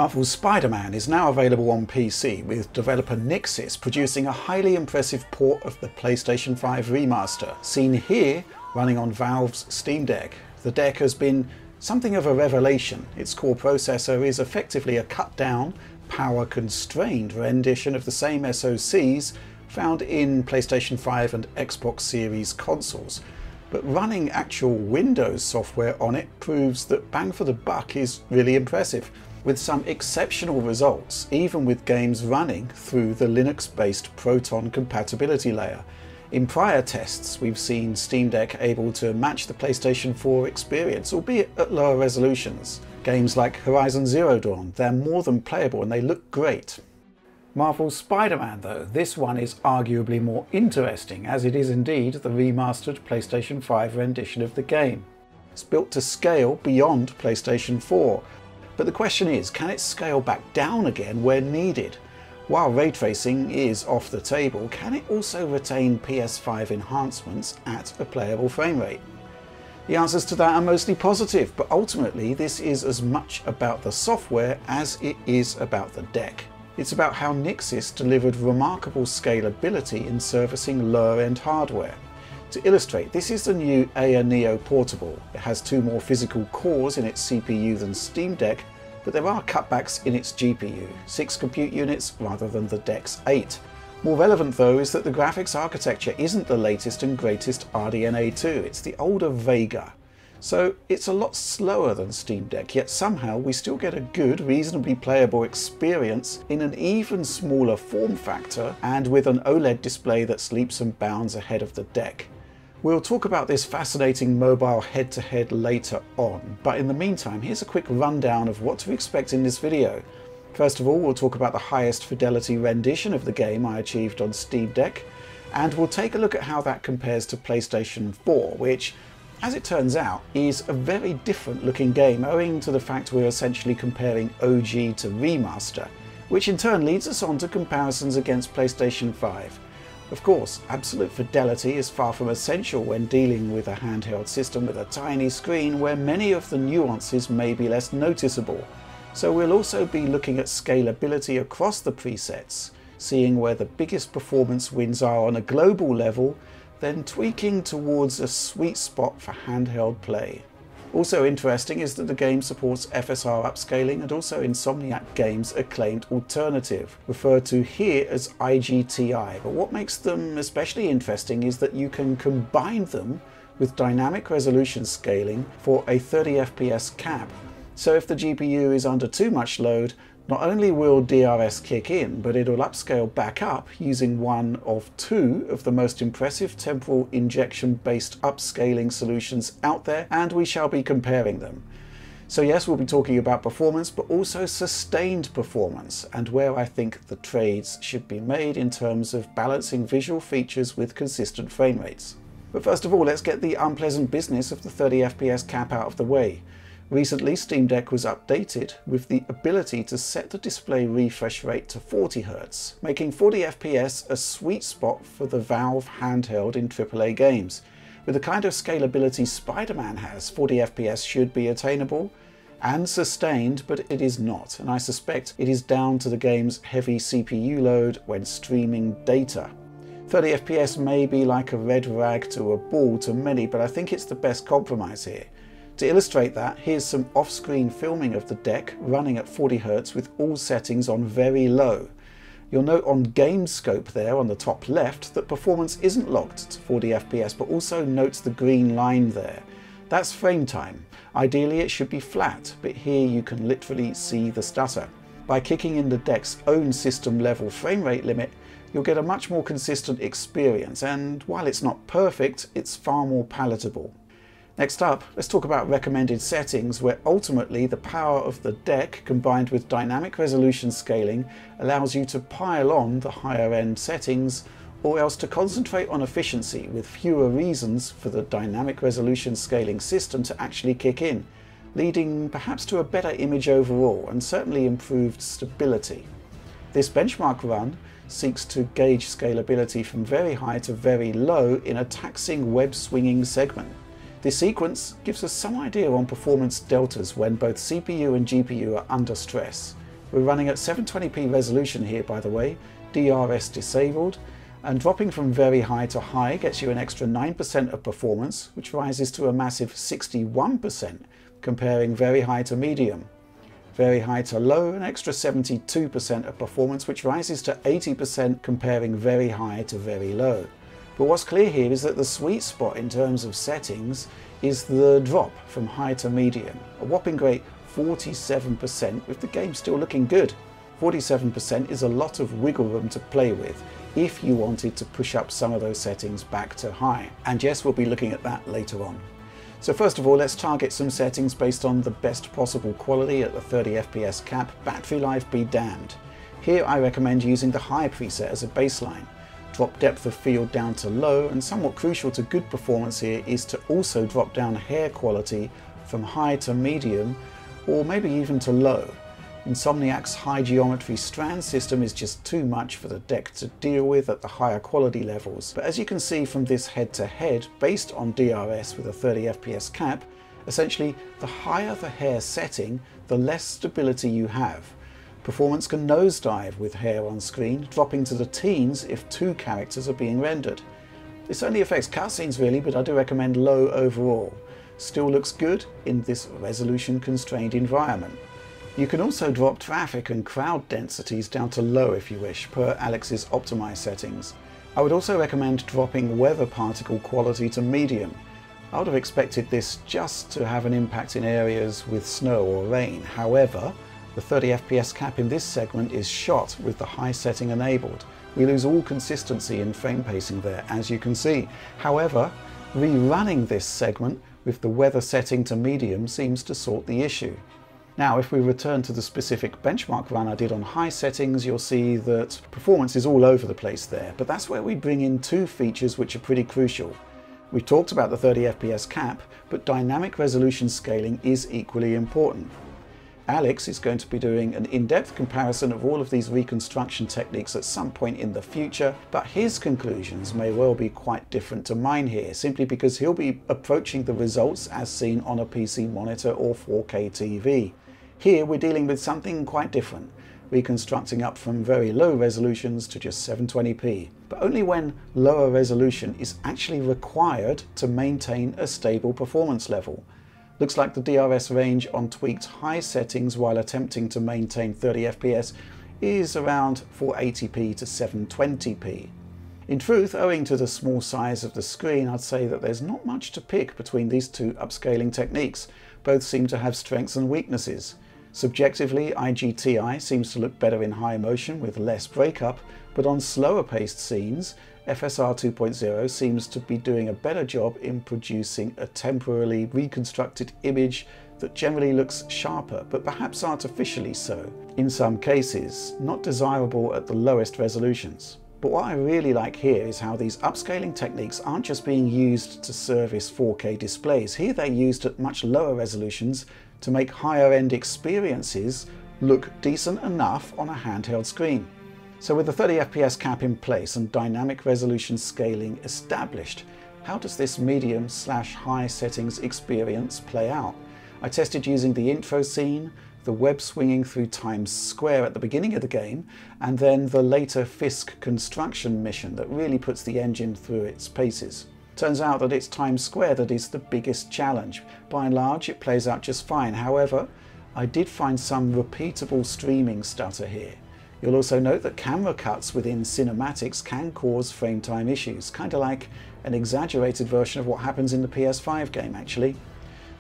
Marvel's Spider-Man is now available on PC, with developer Nixxes producing a highly impressive port of the PlayStation 5 remaster, seen here running on Valve's Steam Deck. The deck has been something of a revelation. Its core processor is effectively a cut-down, power-constrained rendition of the same SoCs found in PlayStation 5 and Xbox Series consoles. But running actual Windows software on it proves that bang for the buck is really impressive, with some exceptional results, even with games running through the Linux-based Proton compatibility layer. In prior tests, we've seen Steam Deck able to match the PlayStation 4 experience, albeit at lower resolutions. Games like Horizon Zero Dawn, they're more than playable and they look great. Marvel's Spider-Man though, this one is arguably more interesting, as it is indeed the remastered PlayStation 5 rendition of the game. It's built to scale beyond PlayStation 4, but the question is, can it scale back down again where needed? While ray tracing is off the table, can it also retain PS5 enhancements at a playable frame rate? The answers to that are mostly positive, but ultimately this is as much about the software as it is about the deck. It's about how Nixxes delivered remarkable scalability in servicing lower-end hardware. To illustrate, this is the new AyaNeo Portable. It has 2 more physical cores in its CPU than Steam Deck, but there are cutbacks in its GPU, 6 compute units rather than the deck's 8. More relevant though is that the graphics architecture isn't the latest and greatest RDNA 2, it's the older Vega. So it's a lot slower than Steam Deck, yet somehow we still get a good, reasonably playable experience in an even smaller form factor and with an OLED display that's leaps and bounds ahead of the deck. We'll talk about this fascinating mobile head-to-head later on, but in the meantime, here's a quick rundown of what to expect in this video. First of all, we'll talk about the highest fidelity rendition of the game I achieved on Steam Deck, and we'll take a look at how that compares to PlayStation 4, which, as it turns out, is a very different looking game owing to the fact we're essentially comparing OG to remaster, which in turn leads us on to comparisons against PlayStation 5. Of course, absolute fidelity is far from essential when dealing with a handheld system with a tiny screen where many of the nuances may be less noticeable. So we'll also be looking at scalability across the presets, seeing where the biggest performance wins are on a global level, then tweaking towards a sweet spot for handheld play. Also interesting is that the game supports FSR upscaling and also Insomniac Games' acclaimed alternative, referred to here as IGTI, but what makes them especially interesting is that you can combine them with dynamic resolution scaling for a 30 FPS cap. So if the GPU is under too much load, not only will DRS kick in, but it'll upscale back up using one of 2 of the most impressive temporal injection-based upscaling solutions out there, and we shall be comparing them. So yes, we'll be talking about performance, but also sustained performance, and where I think the trades should be made in terms of balancing visual features with consistent frame rates. But first of all, let's get the unpleasant business of the 30 FPS cap out of the way. Recently, Steam Deck was updated with the ability to set the display refresh rate to 40 Hz, making 40 FPS a sweet spot for the Valve handheld in AAA games. With the kind of scalability Spider-Man has, 40 FPS should be attainable and sustained, but it is not, and I suspect it is down to the game's heavy CPU load when streaming data. 30 FPS may be like a red rag to a bull to many, but I think it's the best compromise here. To illustrate that, here's some off-screen filming of the deck running at 40 Hz with all settings on very low. You'll note on Game Scope there on the top left that performance isn't locked to 40 FPS, but also notes the green line there. That's frame time. Ideally it should be flat, but here you can literally see the stutter. By kicking in the deck's own system level frame rate limit, you'll get a much more consistent experience, and while it's not perfect, it's far more palatable. Next up, let's talk about recommended settings, where ultimately the power of the deck combined with dynamic resolution scaling allows you to pile on the higher end settings, or else to concentrate on efficiency with fewer reasons for the dynamic resolution scaling system to actually kick in, leading perhaps to a better image overall and certainly improved stability. This benchmark run seeks to gauge scalability from very high to very low in a taxing web swinging segment. This sequence gives us some idea on performance deltas when both CPU and GPU are under stress. We're running at 720p resolution here, by the way, DRS disabled, and dropping from very high to high gets you an extra 9% of performance, which rises to a massive 61% comparing very high to medium. Very high to low, an extra 72% of performance, which rises to 80% comparing very high to very low. But what's clear here is that the sweet spot in terms of settings is the drop from high to medium, a whopping great 47%, with the game still looking good. 47% is a lot of wiggle room to play with if you wanted to push up some of those settings back to high. And yes, we'll be looking at that later on. So first of all, let's target some settings based on the best possible quality at the 30 FPS cap. Battery life be damned. Here I recommend using the high preset as a baseline. Drop depth of field down to low, and somewhat crucial to good performance here is to also drop down hair quality from high to medium, or maybe even to low. Insomniac's high geometry strand system is just too much for the deck to deal with at the higher quality levels, but as you can see from this head-to-head based on DRS with a 30 FPS cap, essentially the higher the hair setting, the less stability you have. Performance can nosedive with hair on screen, dropping to the teens if two characters are being rendered. This only affects cutscenes really, but I do recommend low overall. Still looks good in this resolution constrained environment. You can also drop traffic and crowd densities down to low if you wish, per Alex's optimized settings. I would also recommend dropping weather particle quality to medium. I would have expected this just to have an impact in areas with snow or rain. However, the 30 FPS cap in this segment is shot with the high setting enabled. We lose all consistency in frame pacing there, as you can see. However, rerunning this segment with the weather setting to medium seems to sort the issue. Now, if we return to the specific benchmark run I did on high settings, you'll see that performance is all over the place there, but that's where we bring in two features which are pretty crucial. We've talked about the 30 FPS cap, but dynamic resolution scaling is equally important. Alex is going to be doing an in-depth comparison of all of these reconstruction techniques at some point in the future, but his conclusions may well be quite different to mine here, simply because he'll be approaching the results as seen on a PC monitor or 4K TV. Here we're dealing with something quite different, reconstructing up from very low resolutions to just 720p, but only when lower resolution is actually required to maintain a stable performance level. Looks like the DRS range on tweaked high settings while attempting to maintain 30 FPS is around 480p to 720p. In truth, owing to the small size of the screen, I'd say that there's not much to pick between these two upscaling techniques. Both seem to have strengths and weaknesses. Subjectively, IGTI seems to look better in high motion with less breakup, but on slower paced scenes, FSR 2.0 seems to be doing a better job in producing a temporarily reconstructed image that generally looks sharper, but perhaps artificially so. In some cases, not desirable at the lowest resolutions. But what I really like here is how these upscaling techniques aren't just being used to service 4K displays. Here they're used at much lower resolutions to make higher end experiences look decent enough on a handheld screen. So with the 30 FPS cap in place and dynamic resolution scaling established, how does this medium/high settings experience play out? I tested using the intro scene, the web swinging through Times Square at the beginning of the game, and then the later Fisk construction mission that really puts the engine through its paces. Turns out that it's Times Square that is the biggest challenge. By and large, it plays out just fine. However, I did find some repeatable streaming stutter here. You'll also note that camera cuts within cinematics can cause frame time issues, kind of like an exaggerated version of what happens in the PS5 game actually.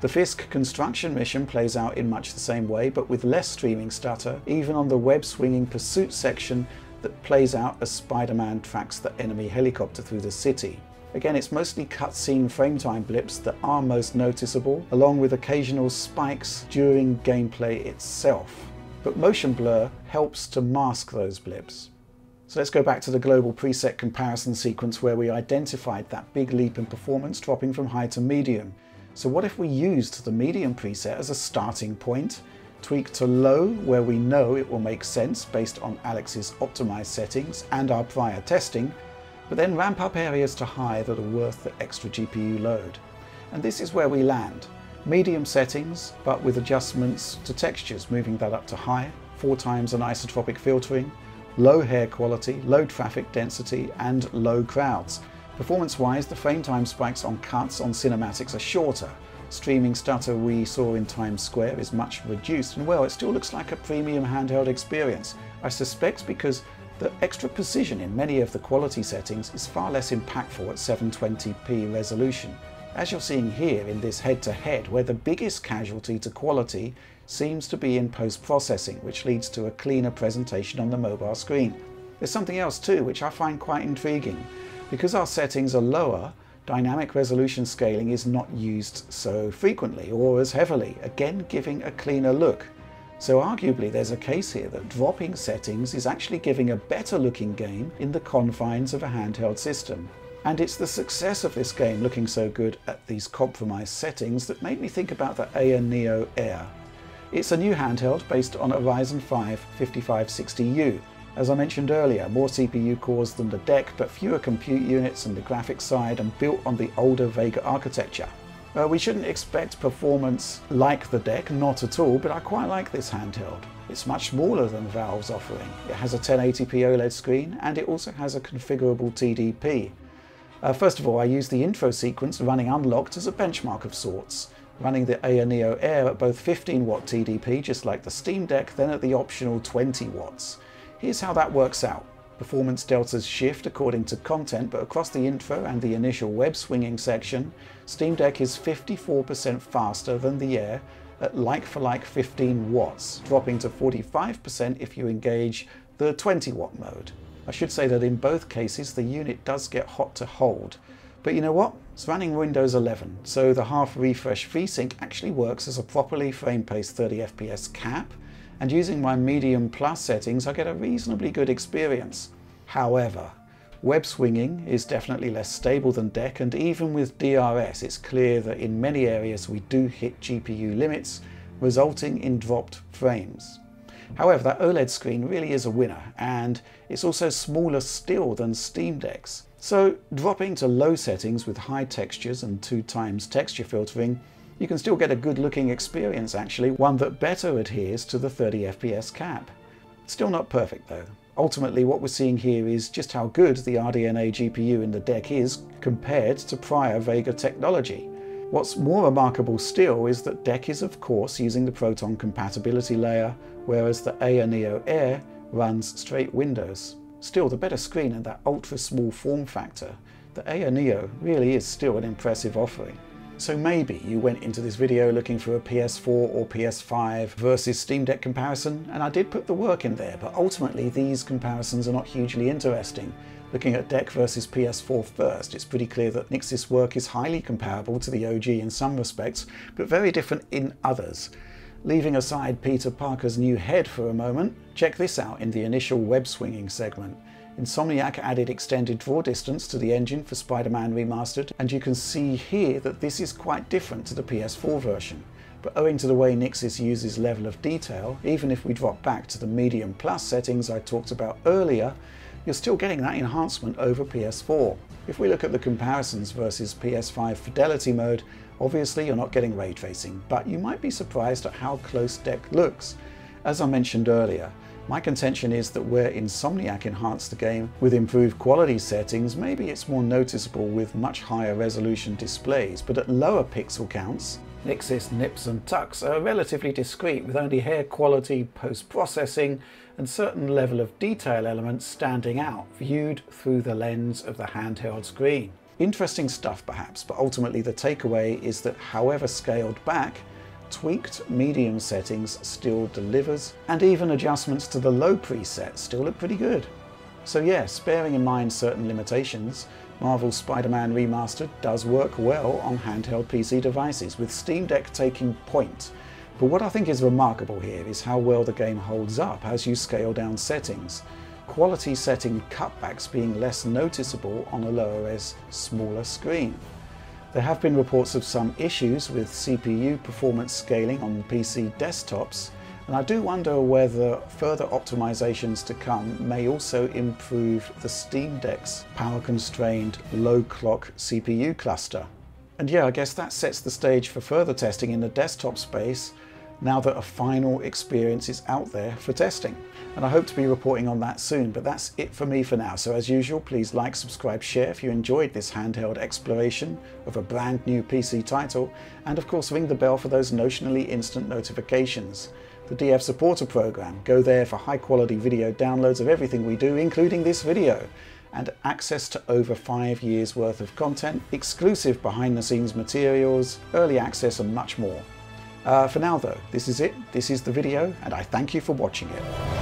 The Fisk construction mission plays out in much the same way, but with less streaming stutter, even on the web swinging pursuit section that plays out as Spider-Man tracks the enemy helicopter through the city. Again, it's mostly cutscene frame time blips that are most noticeable, along with occasional spikes during gameplay itself. But motion blur helps to mask those blips. So let's go back to the global preset comparison sequence where we identified that big leap in performance dropping from high to medium. So what if we used the medium preset as a starting point, tweak to low where we know it will make sense based on Alex's optimized settings and our prior testing, but then ramp up areas to high that are worth the extra GPU load. And this is where we land. Medium settings, but with adjustments to textures, moving that up to high, 4 times anisotropic filtering, low hair quality, low traffic density, and low crowds. Performance-wise, the frame time spikes on cuts on cinematics are shorter. Streaming stutter we saw in Times Square is much reduced, and well, it still looks like a premium handheld experience. I suspect because the extra precision in many of the quality settings is far less impactful at 720p resolution, as you're seeing here in this head-to-head, where the biggest casualty to quality seems to be in post-processing, which leads to a cleaner presentation on the mobile screen. There's something else too, which I find quite intriguing. Because our settings are lower, dynamic resolution scaling is not used so frequently or as heavily, again giving a cleaner look. So arguably there's a case here that dropping settings is actually giving a better looking game in the confines of a handheld system. And it's the success of this game looking so good at these compromised settings that made me think about the AyaNeo Air. It's a new handheld based on a Ryzen 5 5560U. As I mentioned earlier, more CPU cores than the deck, but fewer compute units on the graphics side and built on the older Vega architecture. We shouldn't expect performance like the deck, not at all, but I quite like this handheld. It's much smaller than Valve's offering. It has a 1080p OLED screen and it also has a configurable TDP. First of all, I use the intro sequence running unlocked as a benchmark of sorts, running the AyaNeo Air at both 15 watt TDP, just like the Steam Deck, then at the optional 20 watts. Here's how that works out. Performance deltas shift according to content, but across the intro and the initial web swinging section, Steam Deck is 54% faster than the Air at like-for-like 15 watts, dropping to 45% if you engage the 20 watt mode. I should say that in both cases the unit does get hot to hold. But you know what? It's running Windows 11, so the half refresh FreeSync actually works as a properly frame-paced 30 FPS cap, and using my medium plus settings I get a reasonably good experience. However, web swinging is definitely less stable than deck, and even with DRS it's clear that in many areas we do hit GPU limits, resulting in dropped frames. However, that OLED screen really is a winner, and it's also smaller still than Steam Deck's. So dropping to low settings with high textures and 2 times texture filtering, you can still get a good looking experience actually, one that better adheres to the 30 FPS cap. Still not perfect though. Ultimately what we're seeing here is just how good the RDNA GPU in the deck is compared to prior Vega technology. What's more remarkable still is that deck is of course using the Proton compatibility layer, whereas the AyaNeo Air runs straight Windows. Still, the better screen and that ultra small form factor, the AyaNeo really is still an impressive offering. So maybe you went into this video looking for a PS4 or PS5 versus Steam Deck comparison, and I did put the work in there, but ultimately these comparisons are not hugely interesting. Looking at deck versus PS4 first, it's pretty clear that Nix's work is highly comparable to the OG in some respects, but very different in others. Leaving aside Peter Parker's new head for a moment, check this out in the initial web swinging segment. Insomniac added extended draw distance to the engine for Spider-Man Remastered, and you can see here that this is quite different to the PS4 version. But owing to the way Nixis uses level of detail, even if we drop back to the medium plus settings I talked about earlier, you're still getting that enhancement over PS4. If we look at the comparisons versus PS5 fidelity mode, obviously you're not getting ray tracing, but you might be surprised at how close deck looks. As I mentioned earlier, my contention is that where Insomniac enhanced the game with improved quality settings, maybe it's more noticeable with much higher resolution displays, but at lower pixel counts, Nixis nips and tucks are relatively discreet with only hair quality, post-processing and certain level of detail elements standing out, viewed through the lens of the handheld screen. Interesting stuff perhaps, but ultimately the takeaway is that however scaled back, tweaked medium settings still delivers, and even adjustments to the low preset still look pretty good. So yes, bearing in mind certain limitations, Marvel's Spider-Man Remastered does work well on handheld PC devices, with Steam Deck taking point. But what I think is remarkable here is how well the game holds up as you scale down settings. Quality setting cutbacks being less noticeable on a lower res, smaller screen. There have been reports of some issues with CPU performance scaling on PC desktops, and I do wonder whether further optimizations to come may also improve the Steam Deck's power-constrained low-clock CPU cluster. And yeah, I guess that sets the stage for further testing in the desktop space. now that a final experience is out there for testing. And I hope to be reporting on that soon, but that's it for me for now. So as usual, please like, subscribe, share if you enjoyed this handheld exploration of a brand new PC title, and of course ring the bell for those notionally instant notifications. The DF Supporter Program, go there for high quality video downloads of everything we do, including this video, and access to over 5 years worth of content, exclusive behind the scenes materials, early access and much more. For now though, this is it, this is the video, and I thank you for watching it.